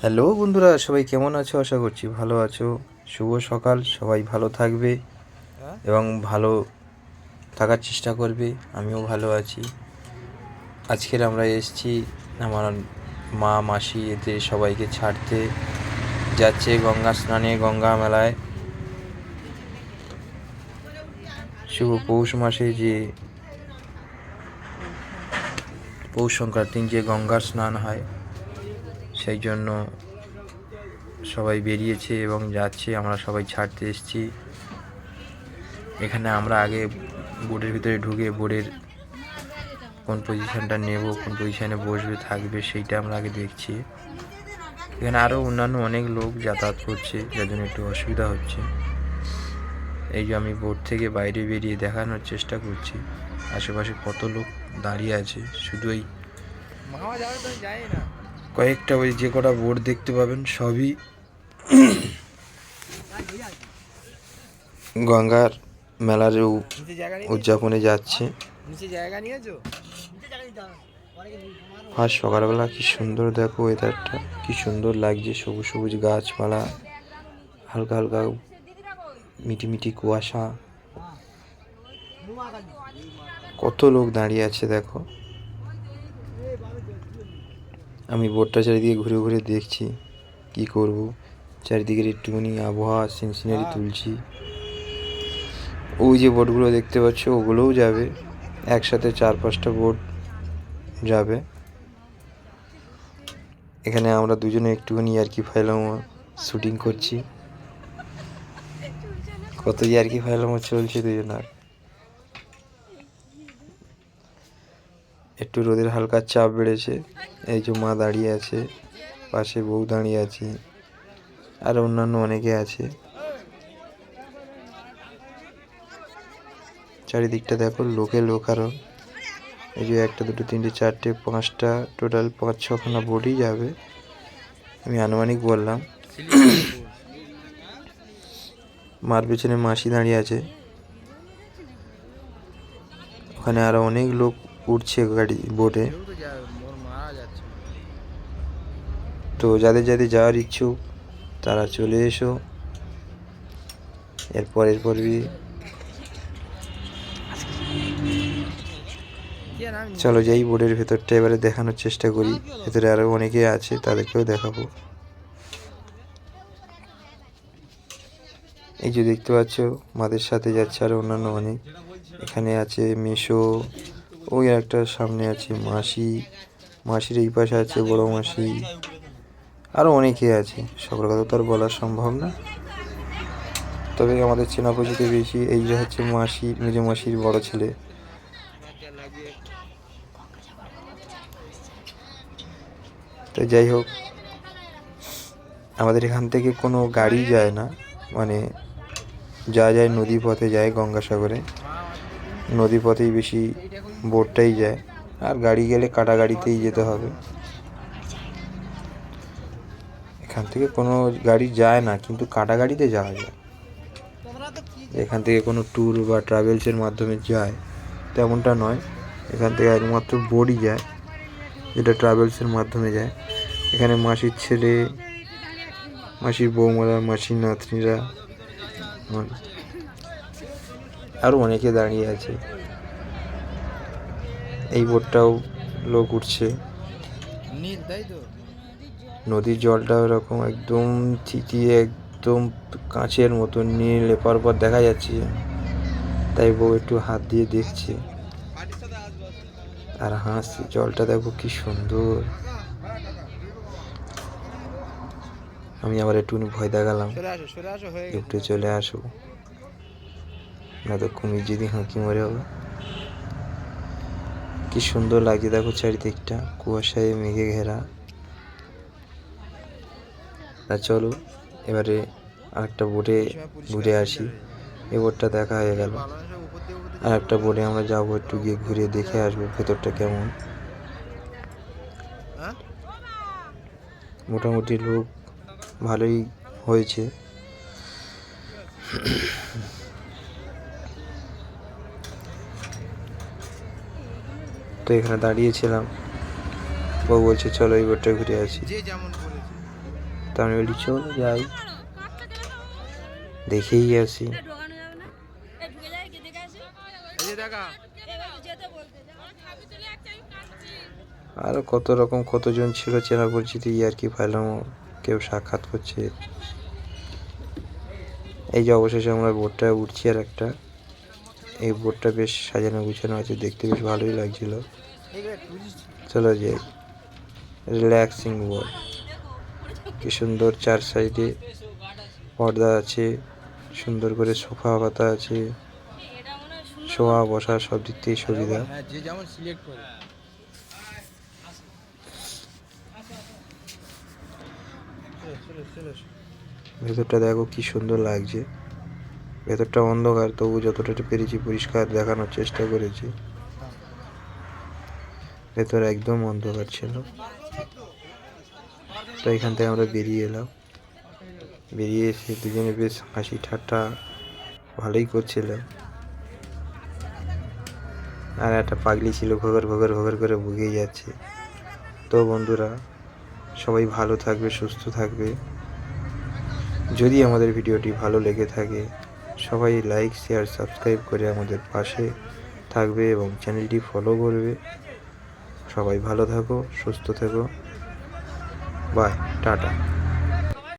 Hello বন্ধুরা, সবাই কেমন আছো? আশা করছি ভালো আছো। শুভ সকাল। সবাই ভালো থাকবে এবং ভালো থাকার চেষ্টা করবে। আমিও ভালো আছি। আজকের আমরা এসেছি আমার মা মাসি এদের সবাইকে ছাড়তে যাচ্ছে গঙ্গা স্নানে, গঙ্গা মেলায়। শুভ পৌষ মাসে যে পৌষ সংক্রান্তির যে গঙ্গার স্নান হয়, সেই জন্য সবাই বেরিয়েছে এবং যাচ্ছে। আমরা সবাই ছাড়তে এসেছি। এখানে আমরা আগে বোটের ভিতরে ঢুকে বোটের কোন পজিশনটা নেব, কোন পজিশনে বসবে থাকবে, সেইটা আমরা আগে দেখছি। এখানে আরও অন্যান্য অনেক লোক যাতায়াত করছে, যার জন্য একটু অসুবিধা হচ্ছে। এই যে আমি বোট থেকে বাইরে বেরিয়ে দেখানোর চেষ্টা করছি আশেপাশে কত লোক দাঁড়িয়ে আছে। শুধু এই কয়েকটা ওই যে কটা বোট দেখতে পাবেন সবই গঙ্গার মেলার উদযাপনে যাচ্ছে। আর সকালবেলা কি সুন্দর দেখো ওয়েদারটা, কি সুন্দর লাগছে। সবুজ সবুজ গাছপালা, হালকা হালকা মিটি মিটি কুয়াশা, কত লোক দাঁড়িয়ে আছে দেখো। আমি বোটটা চারিদিকে ঘুরে ঘুরে দেখছি কি করব। চারিদিকের একটুখানি আবহাওয়া সিনসিনারি তুলছি। ওই যে বোটগুলো দেখতে পাচ্ছ ওগুলোও যাবে, একসাথে 4-5টা বোট যাবে। এখানে আমরা দুজনে একটুখানি ইয়ার্কি ফাইলামো শুটিং করছি। কত ইয়ার্কি ফাইলামো চলছে দুজনার। একটু রোদের হালকা চাপ বেড়েছে। এই যে মা দাঁড়িয়ে আছে, পাশে বউ দাঁড়িয়ে আছে, আর অন্যান্য অনেকে আছে। চারিদিকটা দেখো লোকে লোক। আরো এই যে 1, 2, 3, 4, 5টা টোটাল 5-6খানা বোটই যাবে, আমি আনুমানিক বললাম। মার পেছনে মাসি দাঁড়িয়ে আছে। ওখানে আরো অনেক লোক উঠছে গাড়ি বোটে। তো যাদের যাদের যাওয়ার ইচ্ছুক তারা চলে এসো। এরপরের পরই চলো যাই বোর্ডের ভেতরটা এবারে দেখানোর চেষ্টা করি। ভেতরে আরো অনেকে আছে, তাদেরকেও দেখাবো। এই যে দেখতে পাচ্ছ মাদের সাথে যাচ্ছে আরো অন্যান্য অনেক। এখানে আছে মেশো, ওই একটা সামনে আছে মাসি, মাসির এই পাশে আছে বড় মাসি, আরো অনেকে আছে। সকলের কথা তো আর বলা সম্ভব না, তবে আমাদের চেনা পরিচিত বেশি। এই যে হচ্ছে মাসি, মেজো মাসির বড় ছেলে। তো যাই হোক, আমাদের এখান থেকে কোনো গাড়ি যায় না, মানে যা যায় নদী পথে যায়, গঙ্গাসাগরে নদী পথেই বেশি বোটটাই যায়। আর গাড়ি গেলে কাটা গাড়িতেই যেতে হবে। এখান থেকে কোনো গাড়ি যায় না, কিন্তু কাটা গাড়িতে যাওয়া যায়। এখান থেকে কোনো ট্যুর বা ট্রাভেলসের মাধ্যমে যায় তেমনটা নয়। এখান থেকে একমাত্র বোটই যায়, যেটা ট্রাভেলসের মাধ্যমে যায়। এখানে মাসির ছেলে, মাসির বৌমারা, মাসির নাতনিরা, আরও অনেকে দাঁড়িয়ে আছে। এই বোটটাও লোক উঠছে। নদীর জলটা ওরকম একদম থিতিয়ে একদম কাঁচের মতো নীল, এপার ওপর দেখা যাচ্ছে। তাই বউ একটু হাত দিয়ে দেখছে আর হাসছে। জলটা দেখো কি সুন্দর। আমি আবার একটুখানি ভয় দেখালাম, একটু চলে আসো, না তো কুমির যদি হাঁকি মরে হবে। কি সুন্দর লাগছে দেখো চারিদিকটা, কুয়াশায় মেঘে ঘেরা। আর চলো এবারে আরেকটা বোটে ঘুরে আসি। এই বোটটা দেখা হয়ে গেল, আর একটা বোটে আমরা যাবো, একটু গিয়ে ঘুরে দেখে আসবো ভেতরটা কেমন। মোটামুটি লোক ভালোই হয়েছে। তো এখানে দাঁড়িয়েছিলাম, বউ বলছে চলো এই বোটটা ঘুরে আসি। তো আমি বলি চলো যাই, দেখেই আসি। আরো কত রকম কতজন ছিল চেনা পরিচিত, আর কি ফাইলাম, কেউ সাক্ষাৎ করছে। এই যে অবশেষে আমরা বোটটায় উঠছি, আর একটা এই বোটটা বেশ সাজানো গুছানো আছে, দেখতে বেশ ভালোই লাগছিল। চলো যাই। রিল্যাক্সিং বোট, কি সুন্দর, চার সাইডে পর্দা আছে, সুন্দর করে সোফা পাতা আছে, শোয়া বসা সব দিক থেকে সুবিধা। ভেতরটা দেখো কি সুন্দর লাগছে। ভেতরটা অন্ধকার, তবু যতটা পেরেছি পরিষ্কার দেখানোর চেষ্টা করেছি। ভেতর একদম অন্ধকার ছিল। তো এখান থেকে আমরা বেরিয়ে এলাম। বেরিয়ে এসে দুজনে বেশ হাসি ঠাট্টা ভালোই করছিলাম। আর একটা পাগলি ছিল ঘোঘর ঘোঘর ঘোঘর করে বুগেই যাচ্ছে। তো বন্ধুরা, সবাই ভালো থাকবে, সুস্থ থাকবে। যদি আমাদের ভিডিওটি ভালো লেগে থাকে, সবাই লাইক শেয়ার সাবস্ক্রাইব করে আমাদের পাশে থাকবে এবং চ্যানেলটি ফলো করবে। সবাই ভালো থাকো, সুস্থ থেকো। Bye, tata.